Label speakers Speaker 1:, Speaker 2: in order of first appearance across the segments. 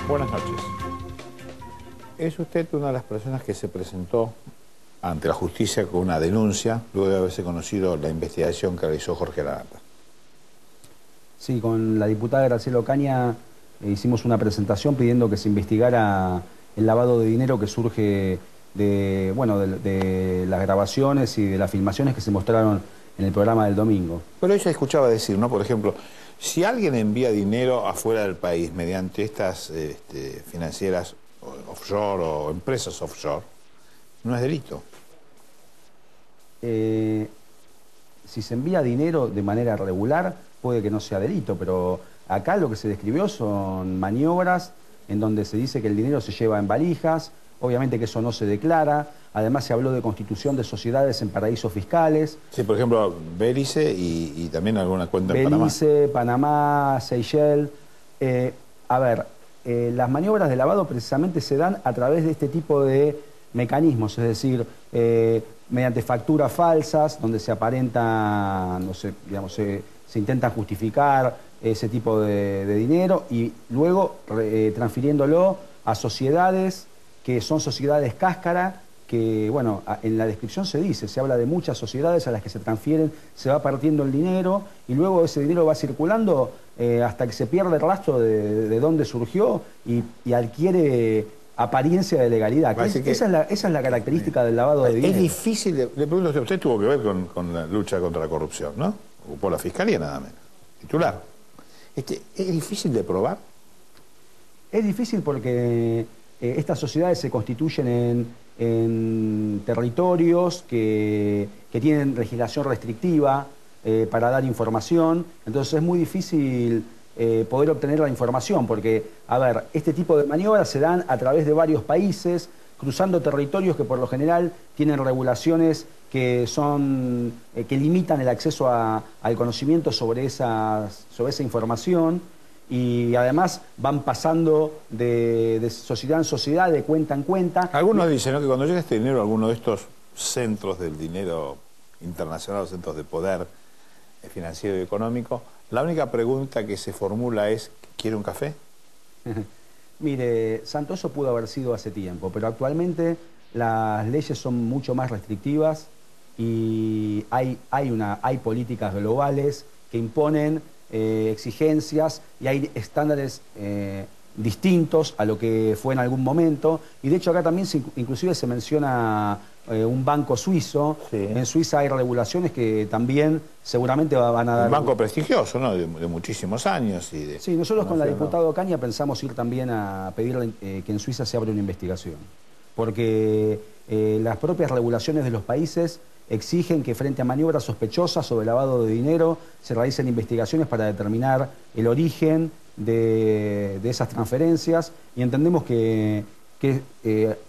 Speaker 1: Buenas noches. Es usted una de las personas que se presentó ante la justicia con una denuncia luego de haberse conocido la investigación que realizó Jorge Lanata.
Speaker 2: Sí, con la diputada Graciela Ocaña hicimos una presentación pidiendo que se investigara el lavado de dinero que surge de las grabaciones y de las filmaciones que se mostraron en el programa del domingo.
Speaker 1: Pero ella escuchaba decir, ¿no? Por ejemplo, si alguien envía dinero afuera del país mediante estas financieras offshore o empresas offshore, no es delito.
Speaker 2: Si se envía dinero de manera regular, puede que no sea delito, pero acá lo que se describió son maniobras en donde se dice que el dinero se lleva en valijas, obviamente que eso no se declara, además se habló de constitución de sociedades en paraísos fiscales.
Speaker 1: Sí, por ejemplo, Belice y también alguna cuenta en Panamá.
Speaker 2: Belice, Panamá, Seychelles. Las maniobras de lavado precisamente se dan a través de este tipo de mecanismos, es decir, mediante facturas falsas, donde se aparenta, no sé, digamos, se intenta justificar ese tipo de dinero y luego transfiriéndolo a sociedades que son sociedades cáscara, que, bueno, en la descripción se habla de muchas sociedades a las que se transfieren, se va partiendo el dinero y luego ese dinero va circulando hasta que se pierde el rastro de dónde surgió y adquiere apariencia de legalidad. Esa es la característica del lavado de dinero.
Speaker 1: Es difícil, le pregunto, usted tuvo que ver con la lucha contra la corrupción, ¿no? O por la Fiscalía nada menos, titular. ¿Es difícil de probar?
Speaker 2: Es difícil porque estas sociedades se constituyen en territorios que tienen legislación restrictiva para dar información, entonces es muy difícil poder obtener la información, porque, este tipo de maniobras se dan a través de varios países, cruzando territorios que por lo general tienen regulaciones que limitan el acceso al conocimiento sobre esa información, y además van pasando de sociedad en sociedad, de cuenta en cuenta.
Speaker 1: Algunos dicen, ¿no?, que cuando llega este dinero a alguno de estos centros del dinero internacional, centros de poder financiero y económico, la única pregunta que se formula es, ¿quiere un café?
Speaker 2: Mire, Santoso pudo haber sido hace tiempo, pero actualmente las leyes son mucho más restrictivas y hay políticas globales que imponen exigencias y hay estándares distintos a lo que fue en algún momento, y de hecho acá también inclusive se menciona un banco suizo. Sí. En Suiza hay regulaciones que también seguramente van a dar...
Speaker 1: Un banco prestigioso, ¿no? De muchísimos años.
Speaker 2: Sí, nosotros con la diputada Ocaña pensamos ir también a pedirle que en Suiza se abra una investigación, porque las propias regulaciones de los países exigen que frente a maniobras sospechosas o de lavado de dinero se realicen investigaciones para determinar el origen de esas transferencias, y entendemos que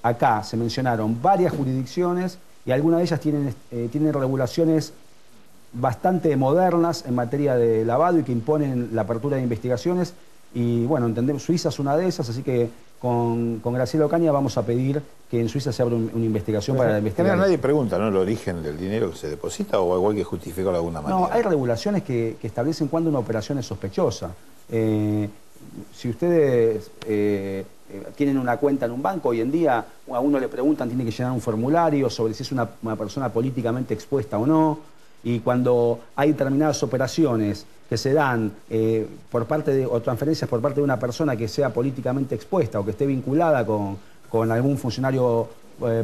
Speaker 2: acá se mencionaron varias jurisdicciones y algunas de ellas tienen regulaciones bastante modernas en materia de lavado y que imponen la apertura de investigaciones, y bueno, entendemos, Suiza es una de esas, así que con Graciela Ocaña vamos a pedir que en Suiza se abra una investigación para investigar.
Speaker 1: Nadie pregunta, ¿no?, el origen del dinero que se deposita, o hay que justificarlo de alguna manera.
Speaker 2: No, hay regulaciones que establecen cuándo una operación es sospechosa. Si ustedes tienen una cuenta en un banco, hoy en día a uno le preguntan, tiene que llenar un formulario sobre si es una persona políticamente expuesta o no, y cuando hay determinadas operaciones que se dan o transferencias por parte de una persona que sea políticamente expuesta o que esté vinculada con algún funcionario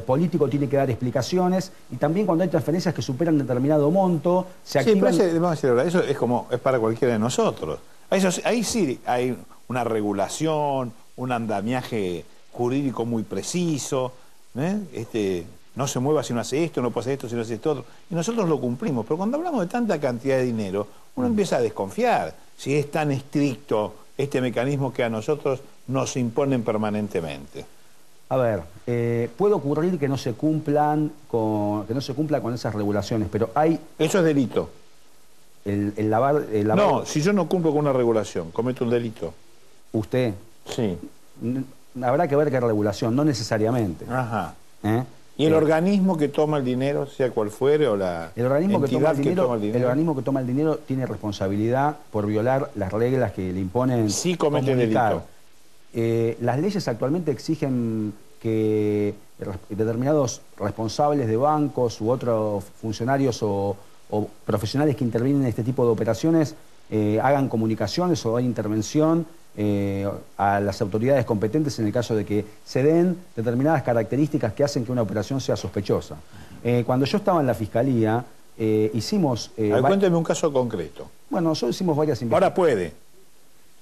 Speaker 2: político, tiene que dar explicaciones, y también cuando hay transferencias que superan determinado monto, se activan...
Speaker 1: Sí, pero eso es para cualquiera de nosotros. Ahí sí hay una regulación, un andamiaje jurídico muy preciso, no se mueva si no hace esto, no pasa esto si no hace esto otro, y nosotros lo cumplimos. Pero cuando hablamos de tanta cantidad de dinero, uno empieza a desconfiar si es tan estricto este mecanismo que a nosotros nos imponen permanentemente.
Speaker 2: Puede ocurrir que no se cumpla con esas regulaciones, pero hay...
Speaker 1: Eso es delito.
Speaker 2: El lavar...
Speaker 1: No, si yo no cumplo con una regulación, cometo un delito.
Speaker 2: ¿Usted?
Speaker 1: Sí.
Speaker 2: Habrá que ver qué regulación, no necesariamente.
Speaker 1: Ajá. ¿Y el organismo que toma el dinero, sea cual fuere, o la entidad que toma el dinero?
Speaker 2: El organismo que toma el dinero tiene responsabilidad por violar las reglas que le imponen.
Speaker 1: Sí comete delito.
Speaker 2: Las leyes actualmente exigen que determinados responsables de bancos u otros funcionarios o profesionales que intervienen en este tipo de operaciones hagan comunicaciones o hagan intervención a las autoridades competentes en el caso de que se den determinadas características que hacen que una operación sea sospechosa. Cuando yo estaba en la Fiscalía, hicimos...
Speaker 1: cuénteme un caso concreto.
Speaker 2: Bueno, nosotros hicimos varias investigaciones.
Speaker 1: Ahora puede.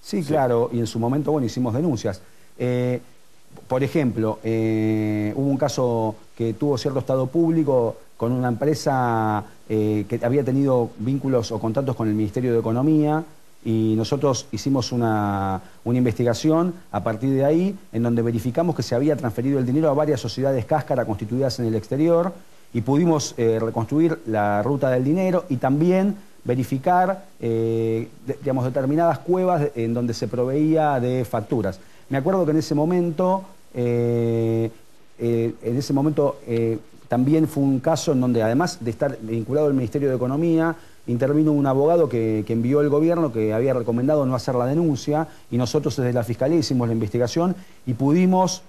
Speaker 2: Sí, claro, y en su momento, bueno, hicimos denuncias. Por ejemplo, hubo un caso que tuvo cierto estado público con una empresa que había tenido vínculos o contactos con el Ministerio de Economía, y nosotros hicimos una investigación a partir de ahí, en donde verificamos que se había transferido el dinero a varias sociedades cáscara constituidas en el exterior, y pudimos reconstruir la ruta del dinero y también verificar digamos, determinadas cuevas en donde se proveía de facturas. Me acuerdo que en ese momento también fue un caso en donde, además de estar vinculado al Ministerio de Economía, intervino un abogado que envió el gobierno, que había recomendado no hacer la denuncia, y nosotros desde la Fiscalía hicimos la investigación y pudimos,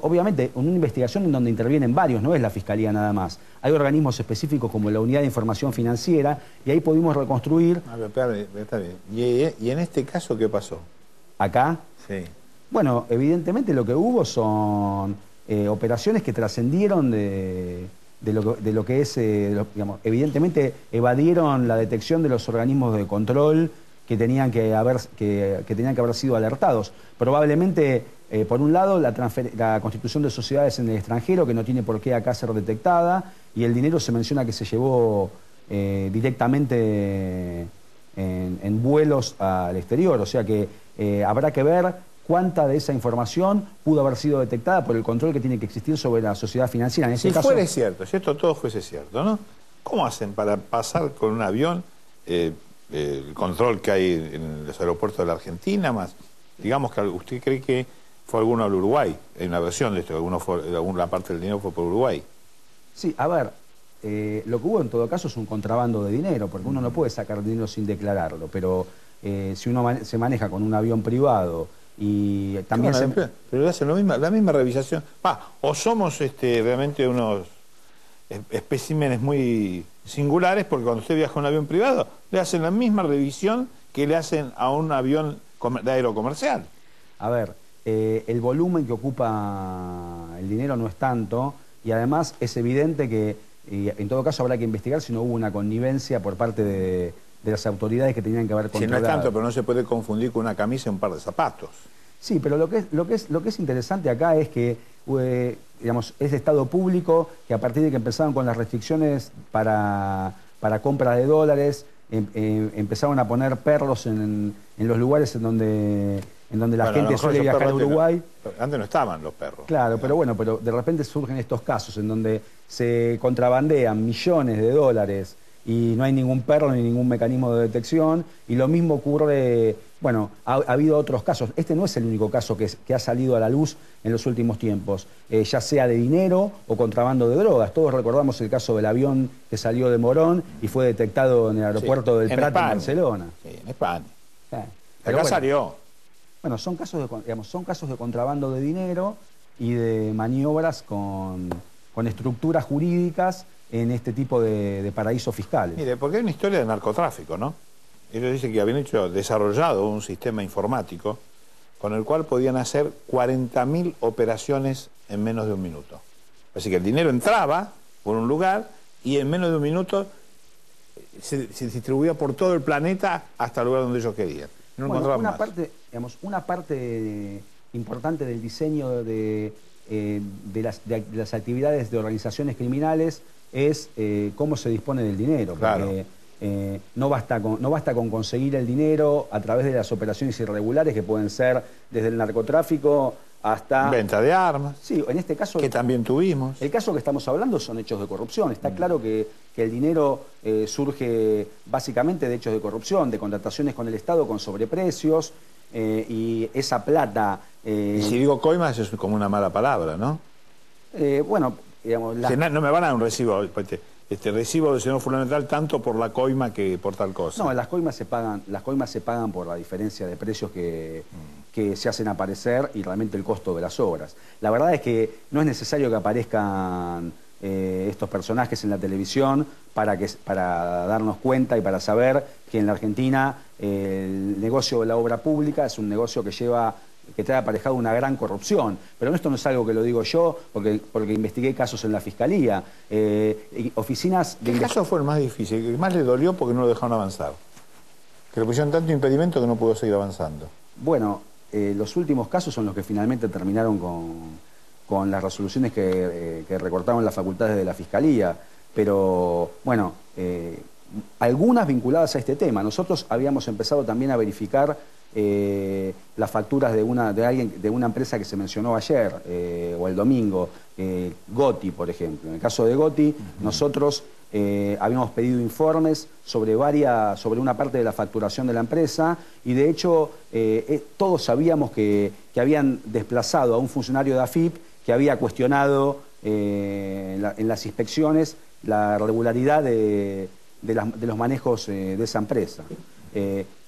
Speaker 2: obviamente, una investigación en donde intervienen varios, no es la Fiscalía nada más. Hay organismos específicos como la Unidad de Información Financiera, y ahí pudimos reconstruir...
Speaker 1: Está bien. ¿Y en este caso qué pasó?
Speaker 2: ¿Acá?
Speaker 1: Sí.
Speaker 2: Bueno, evidentemente lo que hubo son operaciones que trascendieron de lo que es, digamos, evidentemente evadieron la detección de los organismos de control que tenían que haber sido alertados. Probablemente, por un lado, la constitución de sociedades en el extranjero, que no tiene por qué acá ser detectada, y el dinero se menciona que se llevó directamente en vuelos al exterior. O sea que habrá que ver cuánta de esa información pudo haber sido detectada por el control que tiene que existir sobre la sociedad financiera. En ese caso,
Speaker 1: fuera cierto, si esto todo fuese cierto, ¿no? ¿Cómo hacen para pasar con un avión el control que hay en los aeropuertos de la Argentina, más? Digamos que usted cree que fue alguno al Uruguay, en una versión de esto, alguna parte del dinero fue por Uruguay.
Speaker 2: Sí, a ver, lo que hubo en todo caso es un contrabando de dinero, porque uno no puede sacar dinero sin declararlo, pero si uno se maneja con un avión privado y también...
Speaker 1: Pero hacen la misma revisación. O somos realmente unos especímenes muy singulares, porque cuando usted viaja en un avión privado, le hacen la misma revisión que le hacen a un avión de aerocomercial.
Speaker 2: A ver, el volumen que ocupa el dinero no es tanto, y además es evidente que, en todo caso habrá que investigar si no hubo una connivencia por parte de las autoridades que tenían que haber controlado.
Speaker 1: Si no es tanto, pero no se puede confundir con una camisa y un par de zapatos.
Speaker 2: Sí, pero lo que es interesante acá es que, digamos, es de Estado público, que a partir de que empezaron con las restricciones para compra de dólares, empezaron a poner perros en los lugares en donde la gente suele viajar a Uruguay.
Speaker 1: Antes no estaban los perros.
Speaker 2: Claro, pero de repente surgen estos casos en donde se contrabandean millones de dólares y no hay ningún perro ni ningún mecanismo de detección, y lo mismo ocurre, bueno, ha habido otros casos. Este no es el único caso que ha salido a la luz en los últimos tiempos, ya sea de dinero o contrabando de drogas. Todos recordamos el caso del avión que salió de Morón y fue detectado en el aeropuerto del Prat en Barcelona.
Speaker 1: Sí, en España.
Speaker 2: Pero
Speaker 1: acá salió.
Speaker 2: Bueno, son casos de contrabando de dinero y de maniobras con estructuras jurídicas en este tipo de paraísos fiscales.
Speaker 1: Mire, porque hay una historia de narcotráfico, ¿no? Ellos dicen que habían desarrollado un sistema informático con el cual podían hacer 40.000 operaciones en menos de un minuto. Así que el dinero entraba por un lugar y en menos de un minuto se distribuía por todo el planeta hasta el lugar donde ellos querían. No
Speaker 2: bueno, una parte importante del diseño de las actividades de organizaciones criminales es cómo se dispone del dinero.
Speaker 1: Claro.
Speaker 2: Porque no basta con conseguir el dinero a través de las operaciones irregulares, que pueden ser desde el narcotráfico hasta...
Speaker 1: Venta de armas.
Speaker 2: Sí, en este caso...
Speaker 1: Que también tuvimos.
Speaker 2: El caso que estamos hablando son hechos de corrupción. Está claro que el dinero surge básicamente de hechos de corrupción, de contrataciones con el Estado con sobreprecios, y esa plata...
Speaker 1: y si digo coimas es como una mala palabra, ¿no?
Speaker 2: Bueno, digamos...
Speaker 1: No me van a dar un recibo, recibo del señor fulano tal tanto por la coima que por tal cosa.
Speaker 2: No, las coimas se pagan por la diferencia de precios que que se hacen aparecer y realmente el costo de las obras. La verdad es que no es necesario que aparezcan estos personajes en la televisión para darnos cuenta y para saber que en la Argentina el negocio de la obra pública es un negocio que trae aparejado una gran corrupción. Pero esto no es algo que lo digo yo, porque investigué casos en la Fiscalía. Oficinas de...
Speaker 1: ¿Qué caso fue el más difícil? El más le dolió porque no lo dejaron avanzar. Que le pusieron tanto impedimento que no pudo seguir avanzando.
Speaker 2: Bueno, los últimos casos son los que finalmente terminaron con las resoluciones que recortaron las facultades de la Fiscalía. Pero, bueno, algunas vinculadas a este tema. Nosotros habíamos empezado también a verificar las facturas de una empresa que se mencionó ayer o el domingo, Goti, por ejemplo. En el caso de Goti, nosotros habíamos pedido informes sobre una parte de la facturación de la empresa y de hecho todos sabíamos que habían desplazado a un funcionario de AFIP que había cuestionado en las inspecciones la regularidad de los manejos de esa empresa.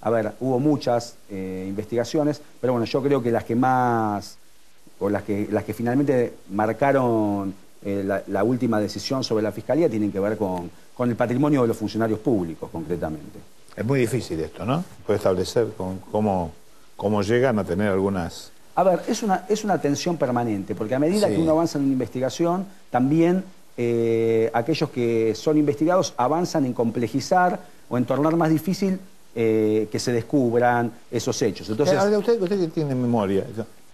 Speaker 2: A ver, hubo muchas investigaciones, pero bueno, yo creo que las que más, o las que finalmente marcaron la última decisión sobre la Fiscalía tienen que ver con el patrimonio de los funcionarios públicos, concretamente.
Speaker 1: Es muy difícil esto, ¿no? Puede establecer cómo llegan a tener algunas...
Speaker 2: A ver, es una tensión permanente, porque a medida que uno avanza en una investigación, también aquellos que son investigados avanzan en complejizar o en tornar más difícil que se descubran esos hechos. Entonces,
Speaker 1: usted que tiene memoria,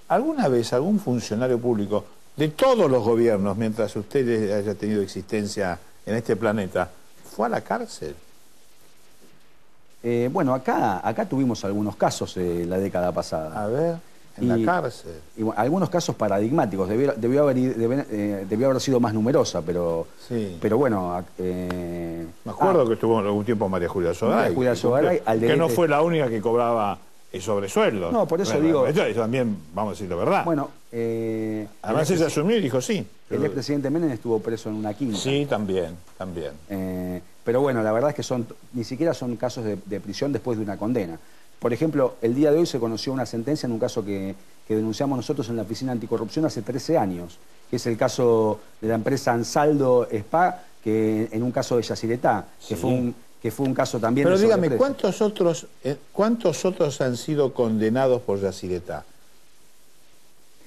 Speaker 1: ¿alguna vez algún funcionario público de todos los gobiernos, mientras usted haya tenido existencia en este planeta, fue a la cárcel?
Speaker 2: Bueno, acá tuvimos algunos casos la década pasada.
Speaker 1: A ver, en la cárcel.
Speaker 2: Y, bueno, algunos casos paradigmáticos. Debió haber sido más numerosa, pero bueno...
Speaker 1: Me acuerdo que estuvo algún tiempo María Julia Sogaray. Que no fue la única que cobraba sobresueldo.
Speaker 2: No, por eso digo...
Speaker 1: Eso también, vamos a decir la verdad.
Speaker 2: Bueno,
Speaker 1: además ella asumió y dijo sí.
Speaker 2: El expresidente Menem estuvo preso en una quinta.
Speaker 1: Sí, también.
Speaker 2: Pero bueno, la verdad es que ni siquiera son casos de prisión después de una condena. Por ejemplo, el día de hoy se conoció una sentencia en un caso que denunciamos nosotros en la Oficina Anticorrupción hace 13 años, que es el caso de la empresa Ansaldo Spa, que en un caso de Yacyretá, que fue un caso también...
Speaker 1: Pero dígame, ¿cuántos otros han sido condenados por Yacyretá?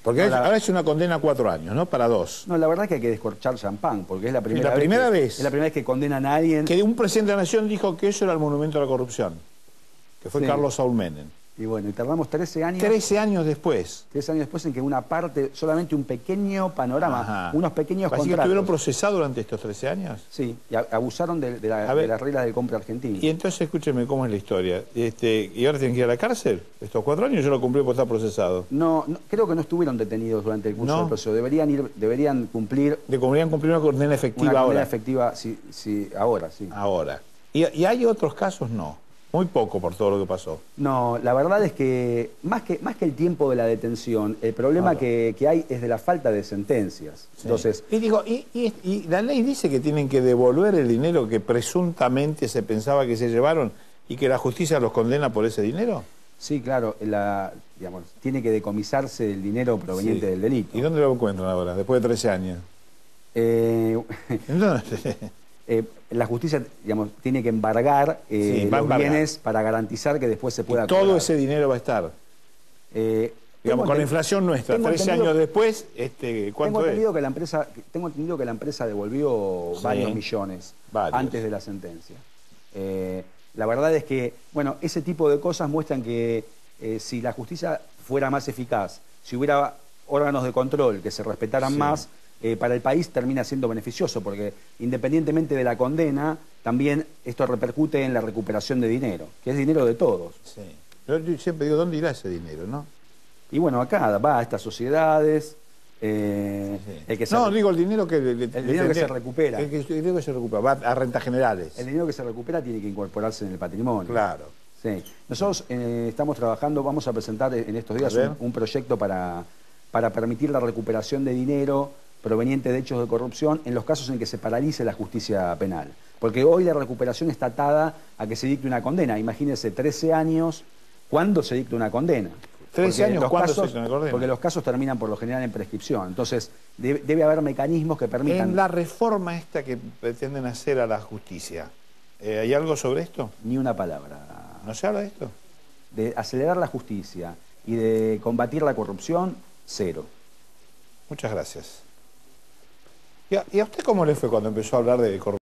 Speaker 1: Porque ahora es una condena a 4 años, ¿no? Para 2.
Speaker 2: No, la verdad es que hay que descorchar champán, porque es la primera vez. Es la primera vez que condenan a alguien...
Speaker 1: Que un presidente de la Nación dijo que eso era el monumento a la corrupción, que fue Carlos Saúl Menem.
Speaker 2: Y bueno, y tardamos 13 años...
Speaker 1: 13 años después.
Speaker 2: 13 años después en que una parte, solamente un pequeño panorama, unos pequeños contratos.
Speaker 1: ¿Así que estuvieron procesados durante estos 13 años?
Speaker 2: Sí, y abusaron de las reglas del compra argentino.
Speaker 1: Y entonces, escúcheme, ¿cómo es la historia? ¿Y ahora tienen que ir a la cárcel? ¿Estos 4 años yo lo cumplí por estar procesado?
Speaker 2: No, creo que no estuvieron detenidos durante el curso del proceso. Deberían cumplir...
Speaker 1: Deberían cumplir una condena efectiva ahora. Una
Speaker 2: condena efectiva, ahora, sí.
Speaker 1: Ahora. ¿Y hay otros casos? No. Muy poco por todo lo que pasó.
Speaker 2: No, la verdad es que más que el tiempo de la detención, el problema que hay es de la falta de sentencias. Sí. Entonces,
Speaker 1: y la ley dice que tienen que devolver el dinero que presuntamente se pensaba que se llevaron y que la justicia los condena por ese dinero.
Speaker 2: Sí, claro, tiene que decomisarse el dinero proveniente del delito.
Speaker 1: ¿Y dónde lo encuentran ahora, después de 13 años? Entonces...
Speaker 2: la justicia, tiene que embargar los bienes para garantizar que después se pueda
Speaker 1: cobrar. Todo ese dinero va a estar. Con la inflación nuestra, 13 años después, ¿cuánto
Speaker 2: tengo entendido que la empresa devolvió varios millones antes de la sentencia. La verdad es que, bueno, ese tipo de cosas muestran que si la justicia fuera más eficaz, si hubiera órganos de control que se respetaran más, para el país termina siendo beneficioso, porque independientemente de la condena, también esto repercute en la recuperación de dinero, que es dinero de todos.
Speaker 1: Sí. Yo siempre digo, ¿dónde irá ese dinero, no?
Speaker 2: Y bueno, acá va a estas sociedades...
Speaker 1: digo el dinero que...
Speaker 2: El dinero que se recupera.
Speaker 1: El dinero que se recupera, va a rentas generales.
Speaker 2: El dinero que se recupera tiene que incorporarse en el patrimonio.
Speaker 1: Claro.
Speaker 2: Sí. Nosotros estamos trabajando, vamos a presentar en estos días un proyecto para permitir la recuperación de dinero proveniente de hechos de corrupción en los casos en que se paralice la justicia penal. Porque hoy la recuperación está atada a que se dicte una condena. Imagínense, 13 años, ¿cuándo se dicta una condena?
Speaker 1: 13 años, ¿cuándo se ordena?
Speaker 2: Porque los casos terminan por lo general en prescripción. Entonces, debe haber mecanismos que permitan...
Speaker 1: En la reforma esta que pretenden hacer a la justicia, ¿hay algo sobre esto?
Speaker 2: Ni una palabra.
Speaker 1: ¿No se habla de esto?
Speaker 2: De acelerar la justicia y de combatir la corrupción, cero.
Speaker 1: Muchas gracias. ¿Y a usted cómo le fue cuando empezó a hablar de corrupción?